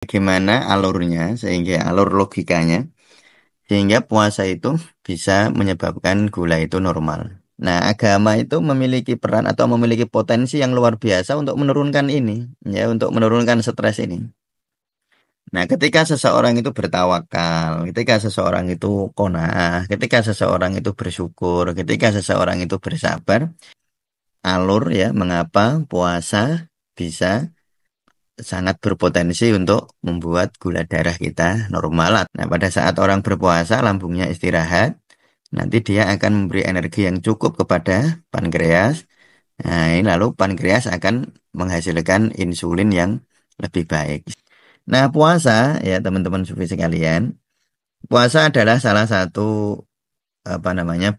Bagaimana alurnya, sehingga alur logikanya, sehingga puasa itu bisa menyebabkan gula itu normal. Nah, agama itu memiliki peran atau memiliki potensi yang luar biasa untuk menurunkan ini, ya, untuk menurunkan stres ini. Nah, ketika seseorang itu bertawakal, ketika seseorang itu qanaah, ketika seseorang itu bersyukur, ketika seseorang itu bersabar, alur ya, mengapa puasa bisa sangat berpotensi untuk membuat gula darah kita normal. Nah, pada saat orang berpuasa, lambungnya istirahat, nanti dia akan memberi energi yang cukup kepada pankreas. Nah, ini lalu pankreas akan menghasilkan insulin yang lebih baik. Nah, puasa ya teman-teman sufi sekalian, puasa adalah salah satu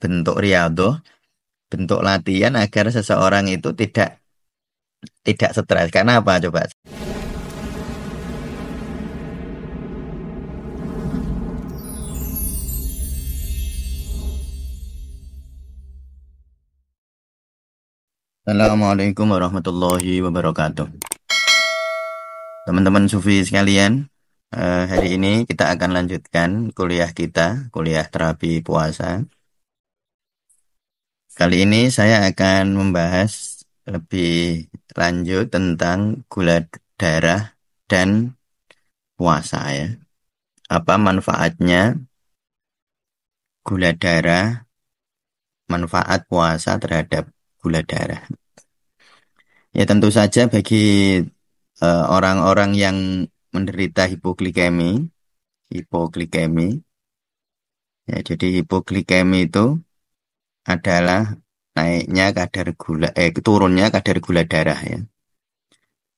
bentuk riyadhah, bentuk latihan agar seseorang itu tidak stres. Karena apa coba? Assalamualaikum warahmatullahi wabarakatuh. Teman-teman sufi sekalian, hari ini kita akan lanjutkan kuliah terapi puasa. Kali ini saya akan membahas lebih lanjut tentang gula darah dan puasa ya. Apa manfaatnya gula darah, manfaat puasa terhadap gula darah. Ya tentu saja bagi orang-orang yang menderita hipoglikemi, ya, jadi hipoglikemi itu adalah naiknya kadar gula, turunnya kadar gula darah ya.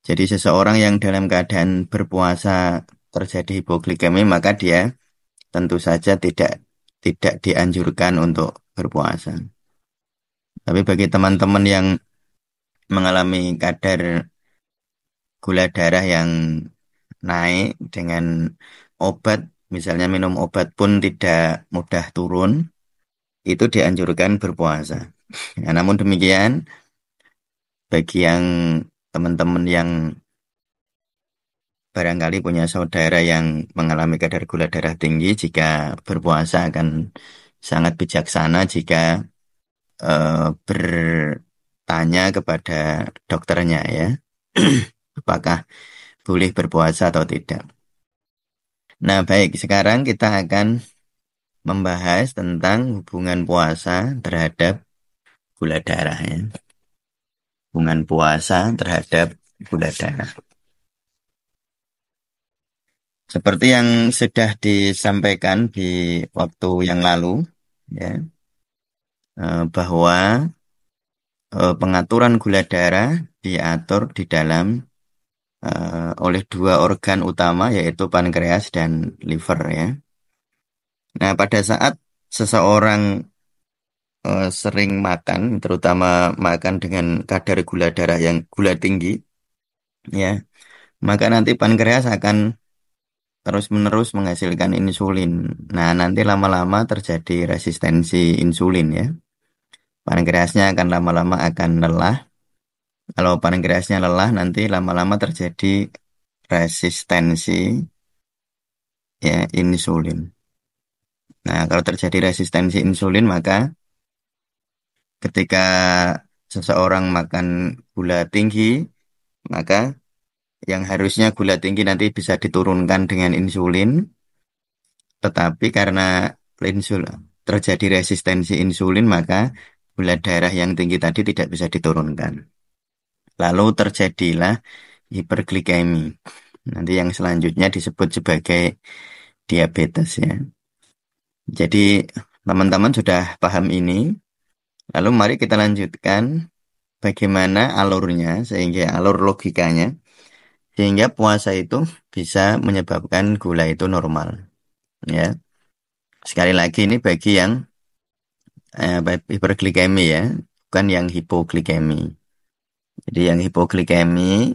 Jadi seseorang yang dalam keadaan berpuasa terjadi hipoglikemi, maka dia tentu saja tidak dianjurkan untuk berpuasa. Tapi bagi teman-teman yang mengalami kadar gula darah yang naik dengan obat, misalnya minum obat pun tidak mudah turun, itu dianjurkan berpuasa. Ya, namun demikian, bagi yang teman-teman yang barangkali punya saudara yang mengalami kadar gula darah tinggi, jika berpuasa akan sangat bijaksana jika bertanya kepada dokternya ya, apakah boleh berpuasa atau tidak. Nah, baik, sekarang kita akan membahas tentang hubungan puasa terhadap gula darah ya. Hubungan puasa terhadap gula darah. Seperti yang sudah disampaikan di waktu yang lalu, ya, bahwa pengaturan gula darah diatur di dalam oleh dua organ utama yaitu pankreas dan liver ya. Nah, pada saat seseorang sering makan, terutama makan dengan kadar gula darah yang gula tinggi, ya, maka nanti pankreas akan terus-menerus menghasilkan insulin. Nah, nanti lama-lama terjadi resistensi insulin ya. Pankreasnya akan lama-lama akan lelah. Kalau pankreasnya lelah, nanti lama-lama terjadi resistensi ya insulin. Nah, kalau terjadi resistensi insulin, maka ketika seseorang makan gula tinggi, maka yang harusnya gula tinggi nanti bisa diturunkan dengan insulin, tetapi karena terjadi resistensi insulin, maka gula darah yang tinggi tadi tidak bisa diturunkan. Lalu terjadilah hiperglikemi. Nanti yang selanjutnya disebut sebagai diabetes ya. Jadi teman-teman sudah paham ini. Lalu mari kita lanjutkan bagaimana alurnya, sehingga alur logikanya, sehingga puasa itu bisa menyebabkan gula itu normal. Ya, sekali lagi ini bagi yang hiperglikemi ya, bukan yang hipoglikemi. Jadi yang hipoglikemi,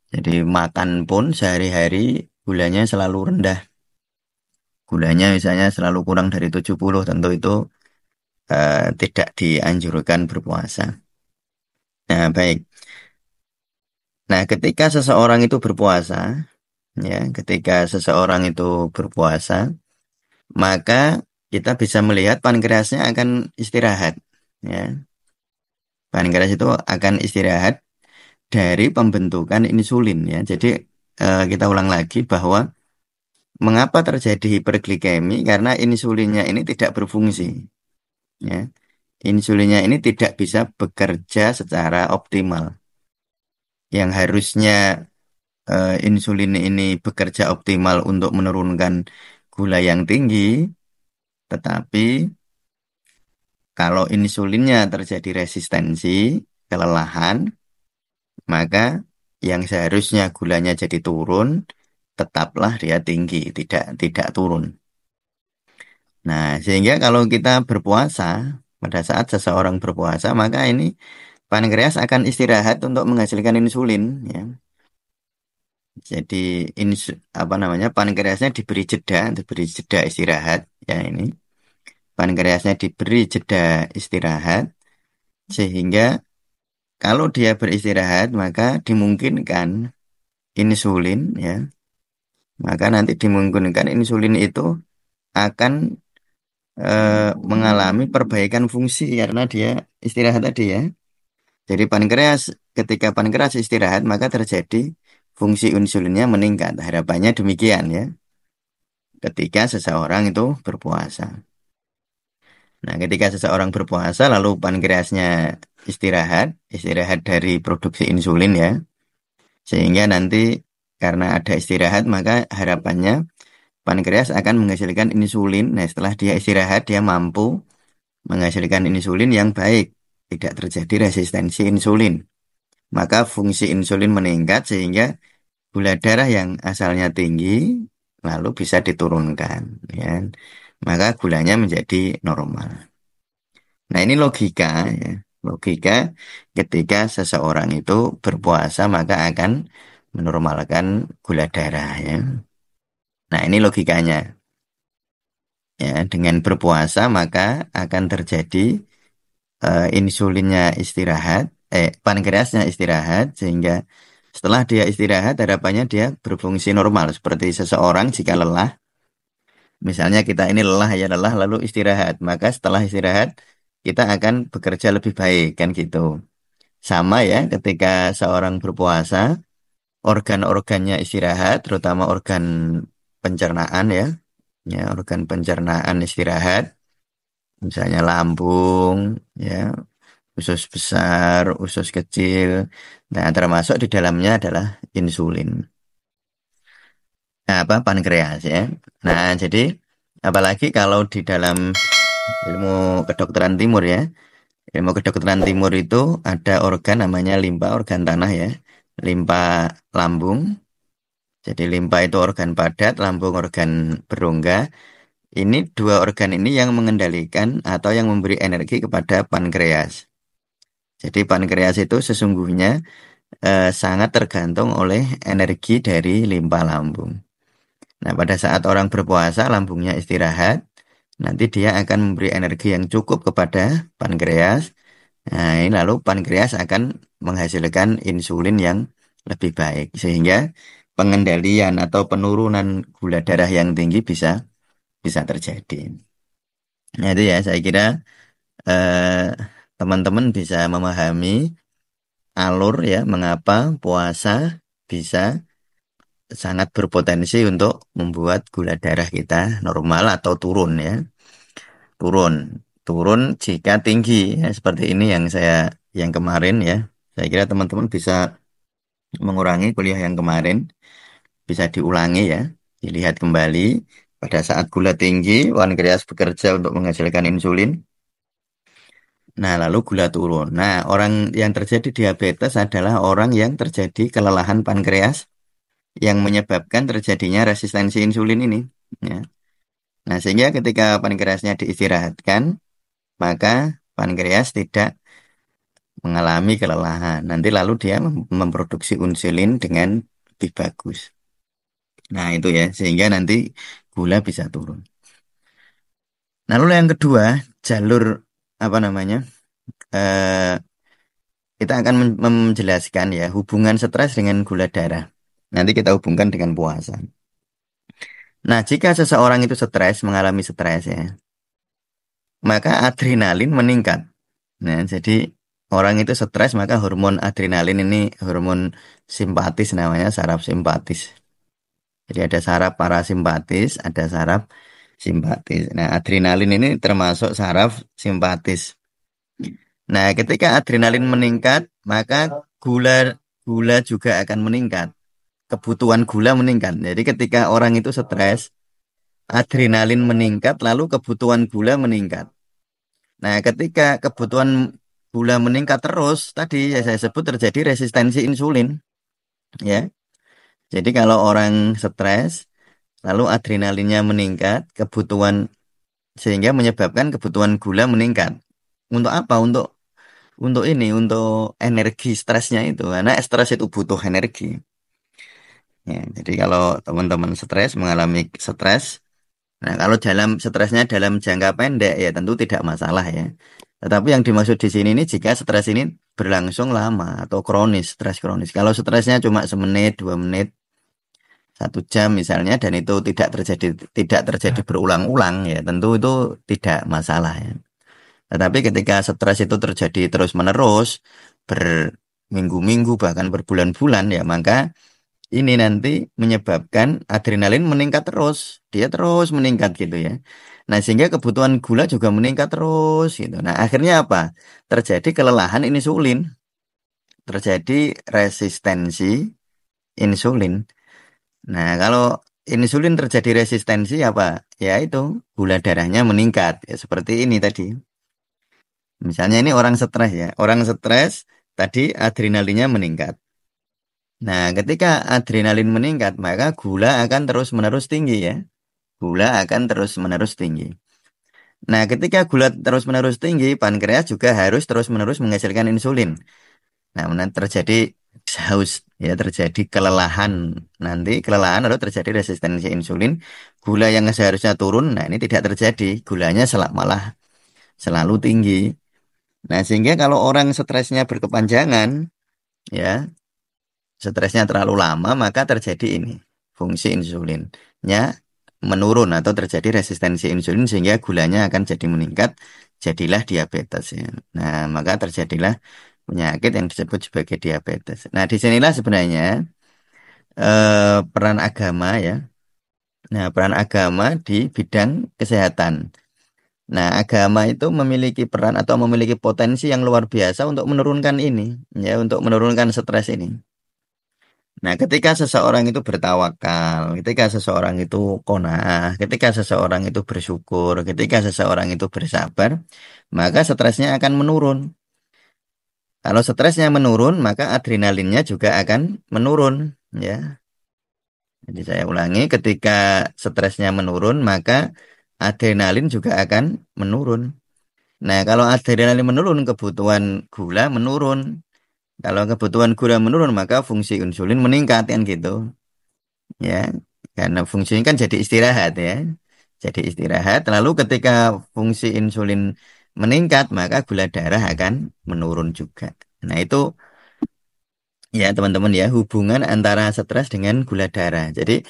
jadi makan pun sehari-hari gulanya selalu rendah. Gulanya misalnya selalu kurang dari 70, tentu itu tidak dianjurkan berpuasa. Nah, baik. Nah, ketika seseorang itu berpuasa, Ya, ketika seseorang itu berpuasa, maka kita bisa melihat pankreasnya akan istirahat. Ya, pankreas itu akan istirahat dari pembentukan insulin. Ya, jadi kita ulang lagi bahwa mengapa terjadi hiperglikemi? Karena insulinnya ini tidak berfungsi. Ya, insulinnya ini tidak bisa bekerja secara optimal. Yang harusnya insulin ini bekerja optimal untuk menurunkan gula yang tinggi, tetapi kalau insulinnya terjadi resistensi, kelelahan, maka yang seharusnya gulanya jadi turun, tetaplah dia tinggi, tidak turun. Nah, sehingga kalau kita berpuasa, pada saat seseorang berpuasa, maka ini pankreas akan istirahat untuk menghasilkan insulin, ya. Jadi apa namanya, pankreasnya diberi jeda istirahat, ya ini. Pankreasnya diberi jeda istirahat sehingga kalau dia beristirahat maka dimungkinkan insulin, ya, maka nanti dimungkinkan insulin itu akan mengalami perbaikan fungsi karena dia istirahat tadi, ya. Jadi ketika pankreas istirahat maka terjadi fungsi insulinnya meningkat. Harapannya demikian, ya, ketika seseorang itu berpuasa. Nah, ketika seseorang berpuasa lalu pankreasnya istirahat dari produksi insulin, ya. Sehingga nanti karena ada istirahat maka harapannya pankreas akan menghasilkan insulin. Nah, setelah dia istirahat dia mampu menghasilkan insulin yang baik, tidak terjadi resistensi insulin. Maka fungsi insulin meningkat sehingga gula darah yang asalnya tinggi lalu bisa diturunkan, ya. Maka gulanya menjadi normal. Nah, ini logika, ya. Logika ketika seseorang itu berpuasa maka akan menormalkan gula darah, ya. Nah, ini logikanya. Ya, dengan berpuasa maka akan terjadi insulinnya istirahat, pankreasnya istirahat sehingga setelah dia istirahat harapannya dia berfungsi normal seperti seseorang jika lelah. Misalnya kita ini lelah, ya, lelah lalu istirahat, maka setelah istirahat kita akan bekerja lebih baik, kan gitu. Sama, ya, ketika seorang berpuasa, organ-organnya istirahat, terutama organ pencernaan, ya. Ya, organ pencernaan istirahat, misalnya lambung, ya, usus besar, usus kecil. Nah, termasuk di dalamnya adalah insulin. Nah, apa, pankreas, ya. Nah, jadi apalagi kalau di dalam ilmu kedokteran timur, ya. Ilmu kedokteran timur itu ada organ namanya limpa, organ tanah, ya. Limpa lambung. Jadi limpa itu organ padat, lambung organ berongga. Ini dua organ ini yang mengendalikan atau yang memberi energi kepada pankreas. Jadi pankreas itu sesungguhnya sangat tergantung oleh energi dari limpa lambung. Nah, pada saat orang berpuasa, lambungnya istirahat, nanti dia akan memberi energi yang cukup kepada pankreas. Nah, ini lalu pankreas akan menghasilkan insulin yang lebih baik, sehingga pengendalian atau penurunan gula darah yang tinggi bisa bisa terjadi. Nah, itu, ya, saya kira eh, teman-teman bisa memahami alur, ya, mengapa puasa bisa sangat berpotensi untuk membuat gula darah kita normal atau turun, ya. Turun. Turun jika tinggi, ya, seperti ini yang kemarin, ya. Saya kira teman-teman bisa mengurangi kuliah yang kemarin, bisa diulangi, ya. Dilihat kembali pada saat gula tinggi, pankreas bekerja untuk menghasilkan insulin. Nah, lalu gula turun. Nah, orang yang terjadi diabetes adalah orang yang terjadi kelelahan pankreas yang menyebabkan terjadinya resistensi insulin ini, ya. Nah, sehingga ketika pankreasnya diistirahatkan, maka pankreas tidak mengalami kelelahan. Nanti lalu dia memproduksi insulin dengan lebih bagus. Nah, itu, ya, sehingga nanti gula bisa turun. Nah, lalu yang kedua, jalur apa namanya? eh, kita akan menjelaskan, ya, hubungan stres dengan gula darah. Nanti kita hubungkan dengan puasa. Nah, jika seseorang itu stres, mengalami stres ya, maka adrenalin meningkat. Nah, jadi orang itu stres maka hormon adrenalin ini hormon simpatis namanya saraf simpatis. Jadi ada saraf parasimpatis, ada saraf simpatis. Nah, adrenalin ini termasuk saraf simpatis. Nah, ketika adrenalin meningkat, maka gula gula juga akan meningkat. Kebutuhan gula meningkat. Jadi ketika orang itu stres, adrenalin meningkat, lalu kebutuhan gula meningkat. Nah, ketika kebutuhan gula meningkat terus, tadi ya saya sebut terjadi resistensi insulin, ya. Jadi kalau orang stres, lalu adrenalinnya meningkat, kebutuhan sehingga menyebabkan kebutuhan gula meningkat. Untuk apa? Untuk ini, untuk energi stresnya itu. Karena stres itu butuh energi. Ya, jadi kalau teman-teman stres, mengalami stres, nah kalau dalam stresnya dalam jangka pendek ya tentu tidak masalah ya. Tetapi yang dimaksud di sini ini jika stres ini berlangsung lama atau kronis, stres kronis. Kalau stresnya cuma semenit, 2 menit, 1 jam misalnya, dan itu tidak terjadi berulang-ulang ya, tentu itu tidak masalah ya. Tetapi ketika stres itu terjadi terus-menerus, berminggu-minggu bahkan berbulan-bulan ya, maka ini nanti menyebabkan adrenalin meningkat terus, dia terus meningkat gitu ya. Nah, sehingga kebutuhan gula juga meningkat terus gitu. Nah, akhirnya apa? Terjadi kelelahan insulin, terjadi resistensi insulin. Nah, kalau insulin terjadi resistensi apa? Ya itu, gula darahnya meningkat. Ya, seperti ini tadi. Misalnya ini orang stres ya. Orang stres tadi adrenalinnya meningkat. Nah, ketika adrenalin meningkat, maka gula akan terus-menerus tinggi ya. Gula akan terus-menerus tinggi. Nah, ketika gula terus-menerus tinggi, pankreas juga harus terus-menerus menghasilkan insulin. Nah, terjadi haus, ya terjadi kelelahan. Nanti kelelahan lalu terjadi resistensi insulin. Gula yang seharusnya turun, nah ini tidak terjadi. Gulanya malah selalu tinggi. Nah, sehingga kalau orang stresnya berkepanjangan, ya stresnya terlalu lama, maka terjadi ini. Fungsi insulinnya menurun atau terjadi resistensi insulin sehingga gulanya akan jadi meningkat, jadilah diabetes ya. Nah, maka terjadilah penyakit yang disebut sebagai diabetes. Nah, disinilah sebenarnya peran agama ya. Nah, peran agama di bidang kesehatan. Nah, agama itu memiliki peran atau memiliki potensi yang luar biasa untuk menurunkan ini, ya, untuk menurunkan stres ini. Nah, ketika seseorang itu bertawakal, ketika seseorang itu qanaah, ketika seseorang itu bersyukur, ketika seseorang itu bersabar, maka stresnya akan menurun. Kalau stresnya menurun, maka adrenalinnya juga akan menurun, ya. Jadi saya ulangi, ketika stresnya menurun, maka adrenalin juga akan menurun. Nah, kalau adrenalin menurun, kebutuhan gula menurun. Kalau kebutuhan gula menurun, maka fungsi insulin meningkat kan gitu. Ya, karena fungsinya kan jadi istirahat ya. Jadi istirahat, lalu ketika fungsi insulin meningkat, maka gula darah akan menurun juga. Nah, itu ya teman-teman ya, hubungan antara stres dengan gula darah. Jadi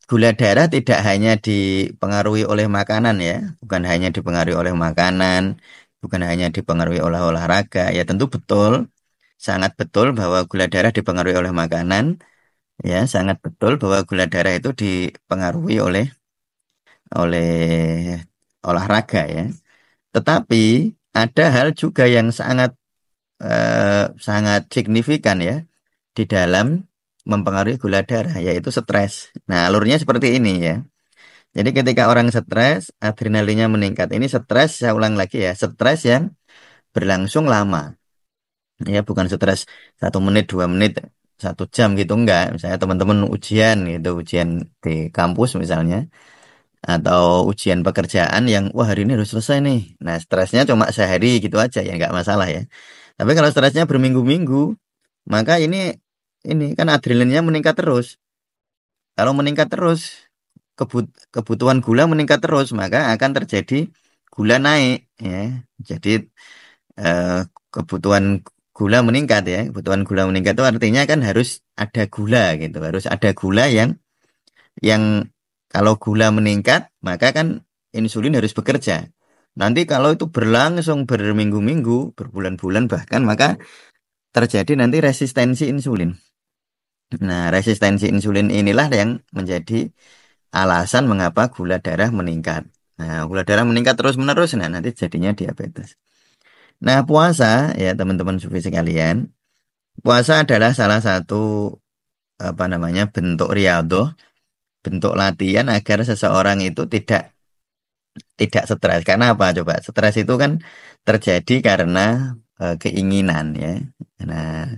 gula darah tidak hanya dipengaruhi oleh makanan ya, bukan hanya dipengaruhi oleh makanan, bukan hanya dipengaruhi oleh olahraga. Ya tentu betul, sangat betul bahwa gula darah dipengaruhi oleh makanan, ya sangat betul bahwa gula darah itu dipengaruhi oleh olahraga ya. Tetapi ada hal juga yang sangat signifikan ya di dalam mempengaruhi gula darah, yaitu stres. Nah, alurnya seperti ini ya. Jadi ketika orang stres, adrenalinnya meningkat. Ini stres, saya ulang lagi ya, stres yang berlangsung lama. Ya, bukan stres 1 menit, 2 menit, 1 jam gitu enggak. Misalnya teman-teman ujian gitu, ujian di kampus misalnya, atau ujian pekerjaan yang wah hari ini harus selesai nih. Nah, stresnya cuma sehari gitu aja ya enggak masalah ya. Tapi kalau stresnya berminggu-minggu, maka ini kan adrenalinnya meningkat terus. Kalau meningkat terus, kebutuhan gula meningkat terus, maka akan terjadi gula naik ya. Jadi eh, kebutuhan gula meningkat ya. Kebutuhan gula meningkat itu artinya kan harus ada gula gitu. Harus ada gula yang kalau gula meningkat, maka kan insulin harus bekerja. Nanti kalau itu berlangsung berminggu-minggu, berbulan-bulan bahkan, maka terjadi nanti resistensi insulin. Nah, resistensi insulin inilah yang menjadi alasan mengapa gula darah meningkat. Nah, gula darah meningkat terus-menerus, nah nanti jadinya diabetes. Nah, puasa ya teman-teman sufi sekalian, puasa adalah salah satu apa namanya bentuk riyadhah, bentuk latihan agar seseorang itu tidak stres. Karena apa coba? Stres itu kan terjadi karena keinginan ya. Nah,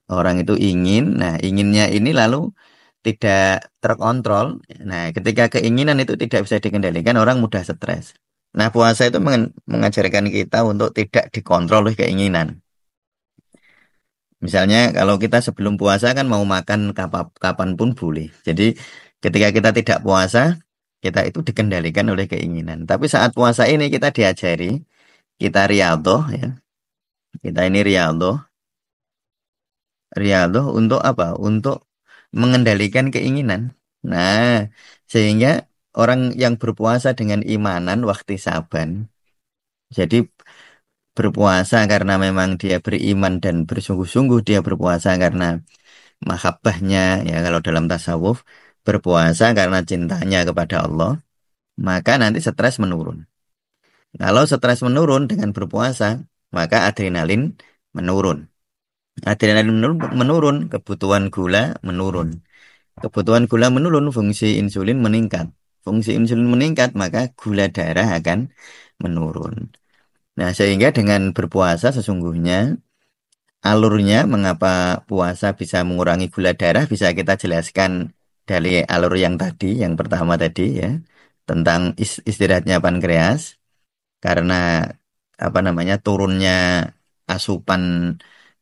orang itu ingin, nah inginnya ini lalu tidak terkontrol. Nah, ketika keinginan itu tidak bisa dikendalikan, orang mudah stres. Nah, puasa itu mengajarkan kita untuk tidak dikontrol oleh keinginan. Misalnya kalau kita sebelum puasa kan mau makan kapanpun boleh. Jadi ketika kita tidak puasa, kita itu dikendalikan oleh keinginan. Tapi saat puasa ini kita diajari, kita riyadhah ya. Kita ini riyadhah, riyadhah untuk apa? Untuk mengendalikan keinginan. Nah, sehingga orang yang berpuasa dengan imanan waktu saban, jadi berpuasa karena memang dia beriman dan bersungguh-sungguh dia berpuasa karena mahabbahnya ya kalau dalam tasawuf berpuasa karena cintanya kepada Allah, maka nanti stres menurun. Kalau stres menurun dengan berpuasa, maka adrenalin menurun. Adrenalin menurun, kebutuhan gula menurun. Kebutuhan gula menurun, fungsi insulin meningkat. Fungsi insulin meningkat, maka gula darah akan menurun. Nah, sehingga dengan berpuasa sesungguhnya alurnya mengapa puasa bisa mengurangi gula darah bisa kita jelaskan dari alur yang tadi, yang pertama tadi ya, tentang istirahatnya pankreas karena apa namanya turunnya asupan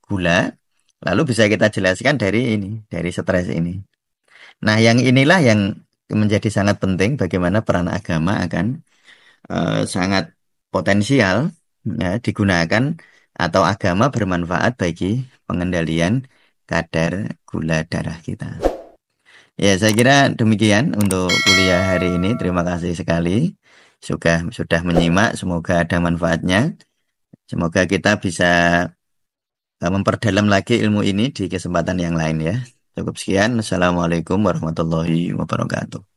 gula, lalu bisa kita jelaskan dari ini, dari stres ini. Nah, yang inilah yang menjadi sangat penting bagaimana peran agama akan sangat potensial ya, digunakan atau agama bermanfaat bagi pengendalian kadar gula darah kita. Ya, saya kira demikian untuk kuliah hari ini. Terima kasih sekali sudah menyimak. Semoga ada manfaatnya. Semoga kita bisa memperdalam lagi ilmu ini di kesempatan yang lain ya. Cukup sekian. Assalamualaikum warahmatullahi wabarakatuh.